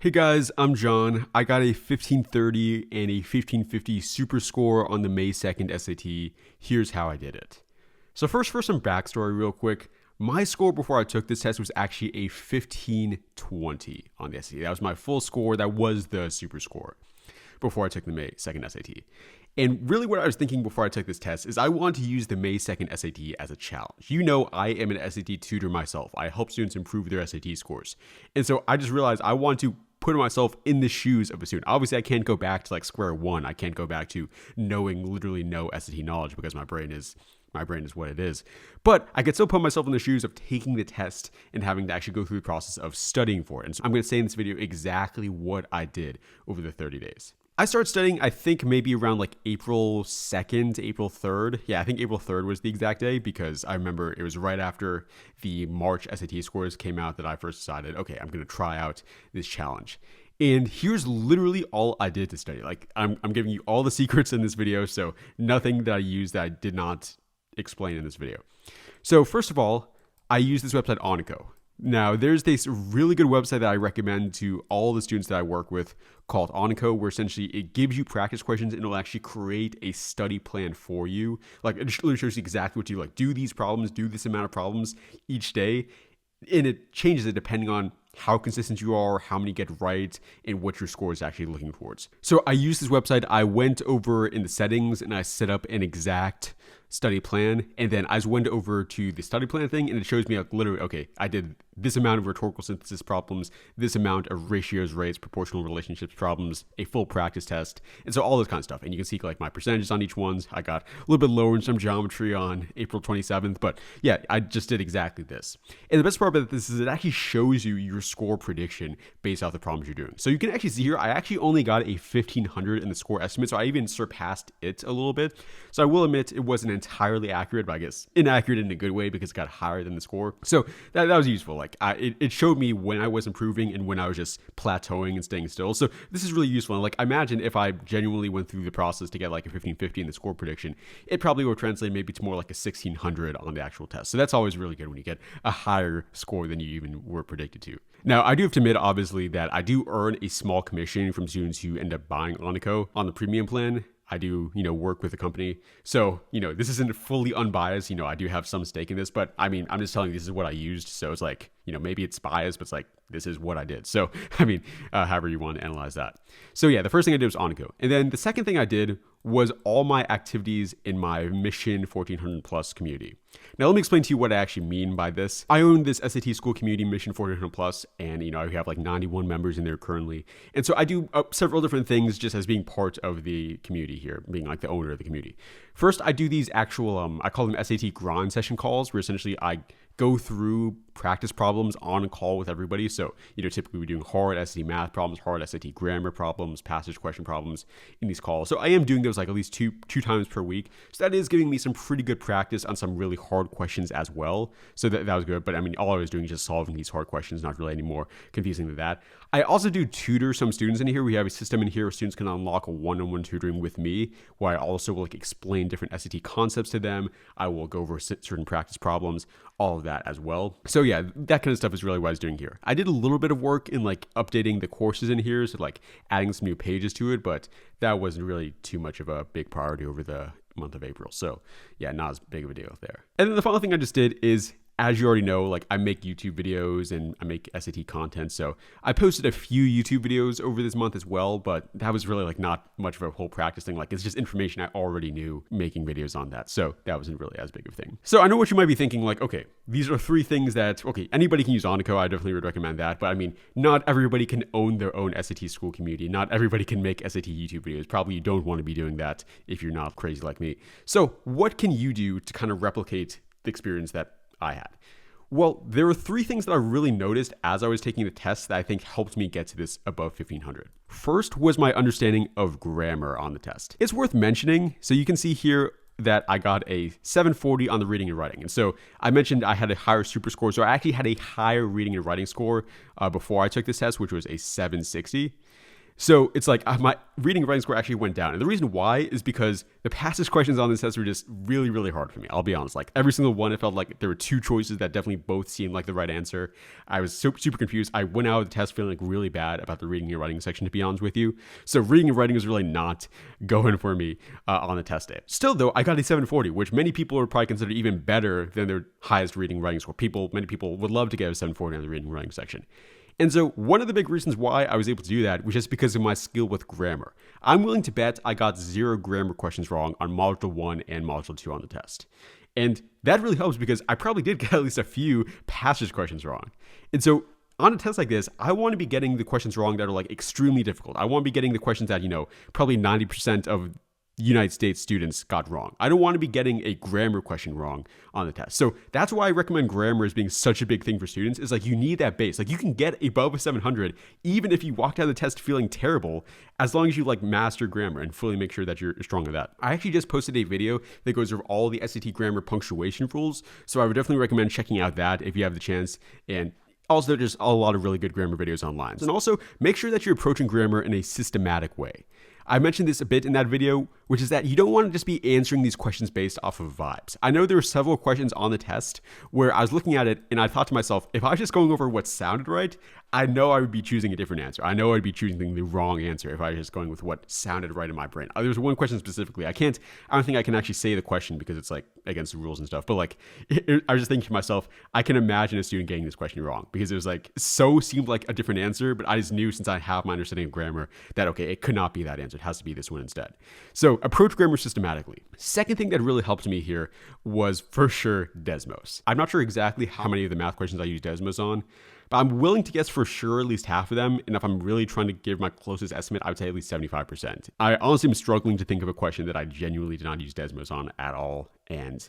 Hey guys, I'm John. I got a 1530 and a 1550 super score on the May 2nd SAT. Here's how I did it. So first, for some backstory real quick, my score before I took this test was actually a 1520 on the SAT. That was my full score. That was the super score before I took the May 2nd SAT. And really what I was thinking before I took this test is I want to use the May 2nd SAT as a challenge. You know, I am an SAT tutor myself. I help students improve their SAT scores. And so I just realized I want to put myself in the shoes of a student. Obviously, I can't go back to like square one. I can't go back to knowing literally no SAT knowledge because my brain is what it is. But I could still put myself in the shoes of taking the test and having to actually go through the process of studying for it. And so I'm going to say in this video exactly what I did over the 30 days. I started studying, I think maybe around like April 2nd to April 3rd. Yeah, I think April 3rd was the exact day because I remember it was right after the March SAT scores came out that I first decided, okay, I'm going to try out this challenge. And here's literally all I did to study. Like I'm giving you all the secrets in this video, so nothing that I used that I did not explain in this video. So first of all, I used this website Onico. Now, there's this really good website that I recommend to all the students that I work with called Onico, where essentially it gives you practice questions and it'll actually create a study plan for you. Like, it literally shows you exactly what to do. Like, do these problems, do this amount of problems each day. And it changes it depending on how consistent you are, how many get right, and what your score is actually looking towards. So I used this website. I went over in the settings and I set up an exact study plan. And then I just went over to the study plan thing and it shows me like literally, okay, I did this amount of rhetorical synthesis problems, this amount of ratios, rates, proportional relationships problems, a full practice test. And so all this kind of stuff. And you can see like my percentages on each ones. I got a little bit lower in some geometry on April 27th, but yeah, I just did exactly this. And the best part about this is it actually shows you your score prediction based off the problems you're doing. So you can actually see here, I actually only got a 1500 in the score estimate. So I even surpassed it a little bit. So I will admit it wasn't entirely accurate, but I guess inaccurate in a good way because it got higher than the score. So that was useful. Like it showed me when I was improving and when I was just plateauing and staying still. So this is really useful. And like imagine if I genuinely went through the process to get like a 1550 in the score prediction, it probably would translate maybe to more like a 1600 on the actual test. So that's always really good when you get a higher score than you even were predicted to. Now, I do have to admit, obviously, that I do earn a small commission from students who end up buying Onico on the premium plan. I do, work with the company. So, this isn't fully unbiased. I do have some stake in this, but I mean, I'm just telling you this is what I used. So it's like, maybe it's biased, but it's like, this is what I did. So, I mean, however you want to analyze that. So yeah, the first thing I did was Onico. And then the second thing I did was all my activities in my Mission 1400 Plus community. Now, let me explain to you what I actually mean by this. I own this SAT school community, Mission 1400 Plus, and I have like 91 members in there currently. And so I do several different things just as being part of the community here, being like the owner of the community. First, I do these actual, I call them SAT grind session calls, where essentially I go through practice problems on a call with everybody. So, typically we're doing hard SAT math problems, hard SAT grammar problems, passage question problems in these calls. So I am doing those like at least two times per week. So that is giving me some pretty good practice on some really hard questions as well. So that was good. But I mean, all I was doing is just solving these hard questions, not really any more confusing than that. I also do tutor some students in here. We have a system in here where students can unlock a one-on-one tutoring with me, where I also will explain different SAT concepts to them. I will go over certain practice problems, all of that as well. So yeah, that kind of stuff is really what I was doing here. I did a little bit of work in like updating the courses in here, so like adding some new pages to it, but that wasn't really too much of a big priority over the month of April. So yeah, not as big of a deal there. And then the final thing I just did is, as you already know, like I make YouTube videos and I make SAT content. So I posted a few YouTube videos over this month as well, but that was really like not much of a whole practice thing. Like it's just information I already knew making videos on that. So that wasn't really as big of a thing. So I know what you might be thinking, like, okay, these are three things that, okay, anybody can use Onico. I definitely would recommend that. But I mean, not everybody can own their own SAT school community. Not everybody can make SAT YouTube videos. Probably you don't want to be doing that if you're not crazy like me. So what can you do to kind of replicate the experience that I had? Well, there were three things that I really noticed as I was taking the test that I think helped me get to this above 1500. First was my understanding of grammar on the test. It's worth mentioning, so you can see here that I got a 740 on the reading and writing. And so I mentioned I had a higher super score, so I actually had a higher reading and writing score before I took this test, which was a 760. So it's like my reading and writing score actually went down. And the reason why is because the passage questions on this test were just really, really hard for me. I'll be honest. Like every single one, it felt like there were two choices that definitely both seemed like the right answer. I was super confused. I went out of the test feeling like really bad about the reading and writing section, to be honest with you. So reading and writing was really not going for me on the test day. Still though, I got a 740, which many people would probably consider even better than their highest reading and writing score. Many people would love to get a 740 on the reading and writing section. And so one of the big reasons why I was able to do that was just because of my skill with grammar. I'm willing to bet I got 0 grammar questions wrong on Module 1 and Module 2 on the test. And that really helps because I probably did get at least a few passage questions wrong. And so on a test like this, I want to be getting the questions wrong that are like extremely difficult. I want to be getting the questions that, probably 90% of United States students got wrong. I don't want to be getting a grammar question wrong on the test. So that's why I recommend grammar as being such a big thing for students, is like you need that base. Like you can get above a 700 even if you walked out of the test feeling terrible, as long as you like master grammar and fully make sure that you're strong at that. I actually just posted a video that goes over all the SAT grammar punctuation rules. So I would definitely recommend checking out that if you have the chance. And also, there's a lot of really good grammar videos online. And also, make sure that you're approaching grammar in a systematic way. I mentioned this a bit in that video, which is that you don't want to just be answering these questions based off of vibes. I know there were several questions on the test where I was looking at it and I thought to myself, if I was just going over what sounded right, I know I would be choosing a different answer. I know I'd be choosing the wrong answer if I was just going with what sounded right in my brain. There was one question specifically. I don't think I can actually say the question because it's like against the rules and stuff. But like, I was just thinking to myself, I can imagine a student getting this question wrong because it was like, seemed like a different answer, but I just knew, since I have my understanding of grammar, that okay, it could not be that answer. It has to be this one instead. So approach grammar systematically. Second thing that really helped me here was for sure Desmos. I'm not sure exactly how many of the math questions I use Desmos on, but I'm willing to guess for sure at least half of them. And if I'm really trying to give my closest estimate, I would say at least 75%. I honestly am struggling to think of a question that I genuinely did not use Desmos on at all. And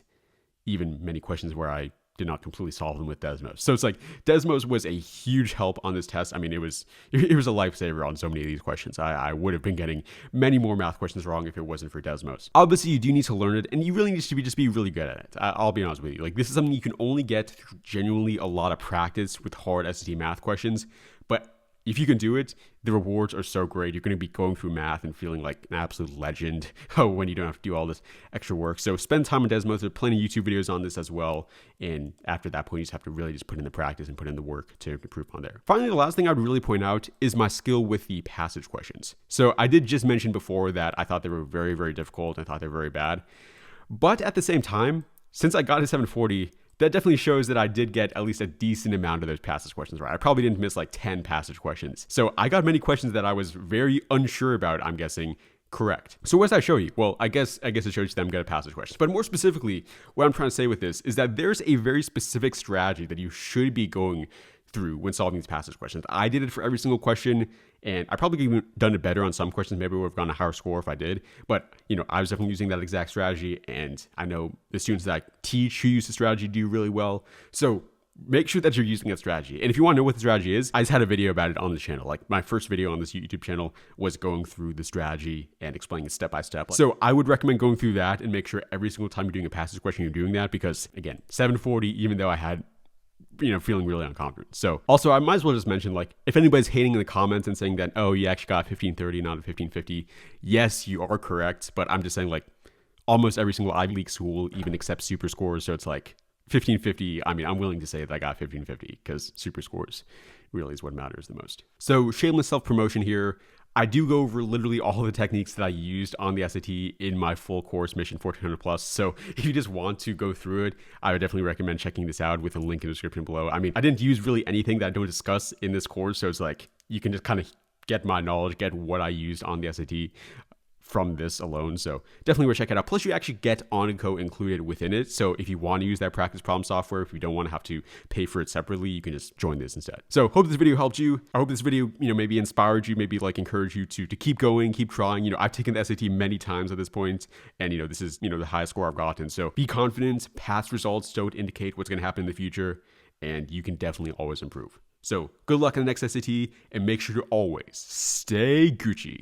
even many questions where I did not completely solve them with Desmos. So it's like Desmos was a huge help on this test. I mean, it was a lifesaver on so many of these questions. I would have been getting many more math questions wrong if it wasn't for Desmos. Obviously, you do need to learn it, and you really need to just be really good at it. I'll be honest with you. Like, this is something you can only get through genuinely a lot of practice with hard SAT math questions. But if you can do it, the rewards are so great. You're going to be going through math and feeling like an absolute legend when you don't have to do all this extra work. So spend time on Desmos. There are plenty of YouTube videos on this as well. And after that point, you just have to really just put in the practice and put in the work to improve on there. Finally, the last thing I would really point out is my skill with the passage questions. So I did just mention before that I thought they were very, very difficult. I thought they were very bad. But at the same time, since I got a 740, that definitely shows that I did get at least a decent amount of those passage questions right. I probably didn't miss like 10 passage questions. So I got many questions that I was very unsure about, I'm guessing, correct. So what does that show you? Well, I guess it shows you them get a passage questions. But more specifically, what I'm trying to say with this is that there's a very specific strategy that you should be going through when solving these passage questions. I did it for every single question, and I probably could have done it better on some questions. Maybe I would have gotten a higher score if I did. But, I was definitely using that exact strategy, and I know the students that I teach who use the strategy do really well. So make sure that you're using that strategy. And if you want to know what the strategy is, I just had a video about it on the channel. Like, my first video on this YouTube channel was going through the strategy and explaining it step by step. So I would recommend going through that and make sure every single time you're doing a passage question, you're doing that, because again, 740, even though I had feeling really unconfident. So also, I might as well just mention, like, if anybody's hating in the comments and saying that, oh, you actually got 1530, not a 1550. Yes, you are correct. But I'm just saying, like, almost every single Ivy League school even accepts super scores. So it's like 1550. I mean, I'm willing to say that I got 1550 because super scores really is what matters the most. So shameless self-promotion here. I do go over literally all the techniques that I used on the SAT in my full course, Mission 1400 Plus. So if you just want to go through it, I would definitely recommend checking this out with a link in the description below. I mean, I didn't use really anything that I don't discuss in this course. So it's like, you can just kind of get my knowledge, get what I used on the SAT from this alone. So definitely go check it out. Plus, you actually get On&Co included within it. So if you want to use that practice problem software, if you don't want to have to pay for it separately, you can just join this instead. So hope this video helped you. I hope this video, maybe inspired you, maybe like encouraged you to keep going, keep trying. I've taken the SAT many times at this point, and this is, the highest score I've gotten. So be confident. Past results don't indicate what's going to happen in the future, and you can definitely always improve. So good luck in the next SAT, and make sure to always stay Gucci.